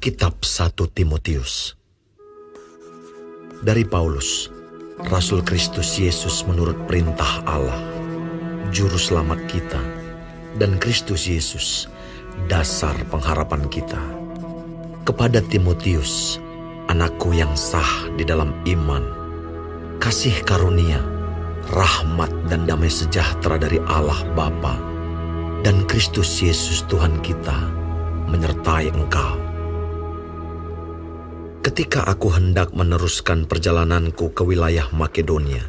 Kitab 1 Timotius. Dari Paulus, Rasul Kristus Yesus menurut perintah Allah, Juru Selamat kita, dan Kristus Yesus, dasar pengharapan kita. Kepada Timotius, anakku yang sah di dalam iman, kasih karunia, rahmat dan damai sejahtera dari Allah Bapa dan Kristus Yesus Tuhan kita menyertai engkau. Ketika aku hendak meneruskan perjalananku ke wilayah Makedonia,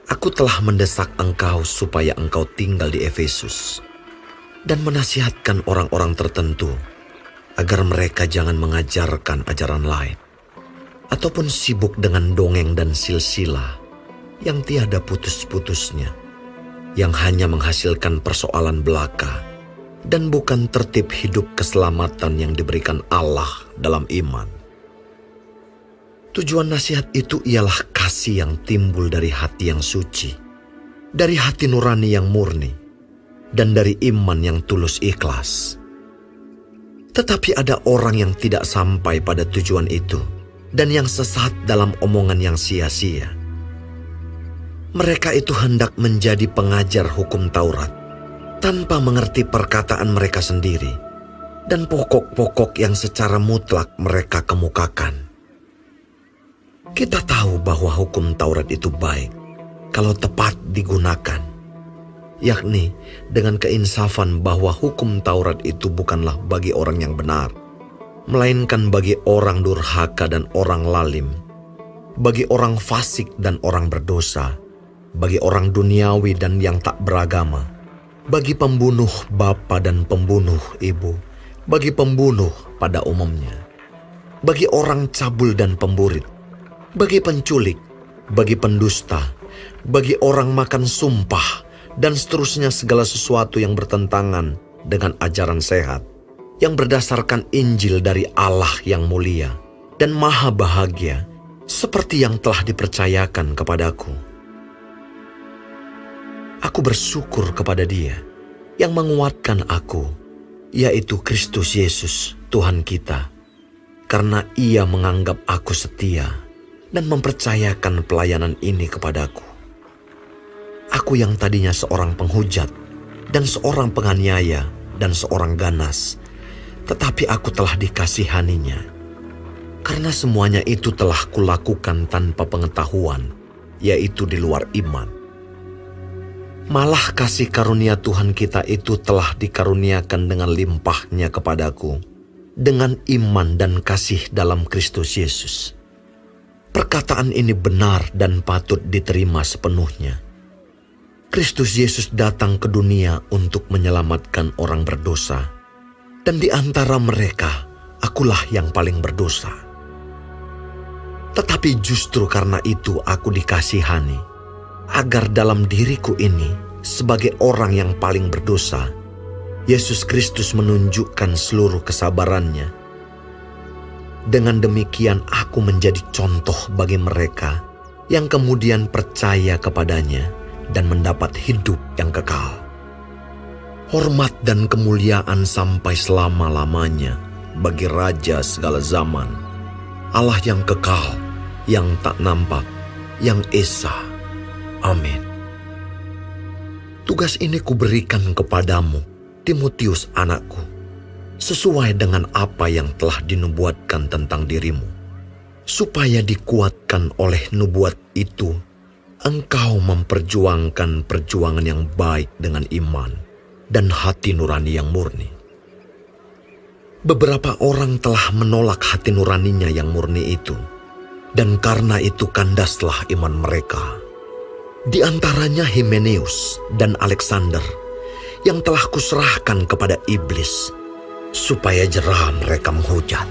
aku telah mendesak engkau supaya engkau tinggal di Efesus dan menasihatkan orang-orang tertentu agar mereka jangan mengajarkan ajaran lain ataupun sibuk dengan dongeng dan silsilah yang tiada putus-putusnya, yang hanya menghasilkan persoalan belaka dan bukan tertib hidup keselamatan yang diberikan Allah dalam iman. Tujuan nasihat itu ialah kasih yang timbul dari hati yang suci, dari hati nurani yang murni, dan dari iman yang tulus ikhlas. Tetapi ada orang yang tidak sampai pada tujuan itu, dan yang sesat dalam omongan yang sia-sia. Mereka itu hendak menjadi pengajar hukum Taurat, tanpa mengerti perkataan mereka sendiri, dan pokok-pokok yang secara mutlak mereka kemukakan. Kita tahu bahwa hukum Taurat itu baik kalau tepat digunakan, yakni dengan keinsafan bahwa hukum Taurat itu bukanlah bagi orang yang benar, melainkan bagi orang durhaka dan orang lalim, bagi orang fasik dan orang berdosa, bagi orang duniawi dan yang tak beragama, bagi pembunuh bapa dan pembunuh ibu, bagi pembunuh pada umumnya, bagi orang cabul dan pemburit, bagi penculik, bagi pendusta, bagi orang makan sumpah, dan seterusnya segala sesuatu yang bertentangan dengan ajaran sehat, yang berdasarkan Injil dari Allah yang mulia dan maha bahagia, seperti yang telah dipercayakan kepadaku. Aku bersyukur kepada Dia yang menguatkan aku, yaitu Kristus Yesus Tuhan kita, karena Ia menganggap aku setia dan mempercayakan pelayanan ini kepadaku. Aku yang tadinya seorang penghujat dan seorang penganiaya dan seorang ganas, tetapi aku telah dikasihaninya, karena semuanya itu telah kulakukan tanpa pengetahuan, yaitu di luar iman. Malah kasih karunia Tuhan kita itu telah dikaruniakan dengan limpahnya kepadaku, dengan iman dan kasih dalam Kristus Yesus. Perkataan ini benar dan patut diterima sepenuhnya. Kristus Yesus datang ke dunia untuk menyelamatkan orang berdosa, dan di antara mereka, akulah yang paling berdosa. Tetapi justru karena itu aku dikasihani, agar dalam diriku ini, sebagai orang yang paling berdosa, Yesus Kristus menunjukkan seluruh kesabarannya. Dengan demikian aku menjadi contoh bagi mereka yang kemudian percaya kepadanya dan mendapat hidup yang kekal. Hormat dan kemuliaan sampai selama-lamanya bagi Raja segala zaman, Allah yang kekal, yang tak nampak, yang esa. Amin. Tugas ini kuberikan kepadamu, Timotius anakku, sesuai dengan apa yang telah dinubuatkan tentang dirimu, supaya dikuatkan oleh nubuat itu, engkau memperjuangkan perjuangan yang baik dengan iman dan hati nurani yang murni. Beberapa orang telah menolak hati nuraninya yang murni itu, dan karena itu kandaslah iman mereka. Di antaranya Himeneus dan Alexander, yang telah kuserahkan kepada iblis, supaya jera mereka menghujat.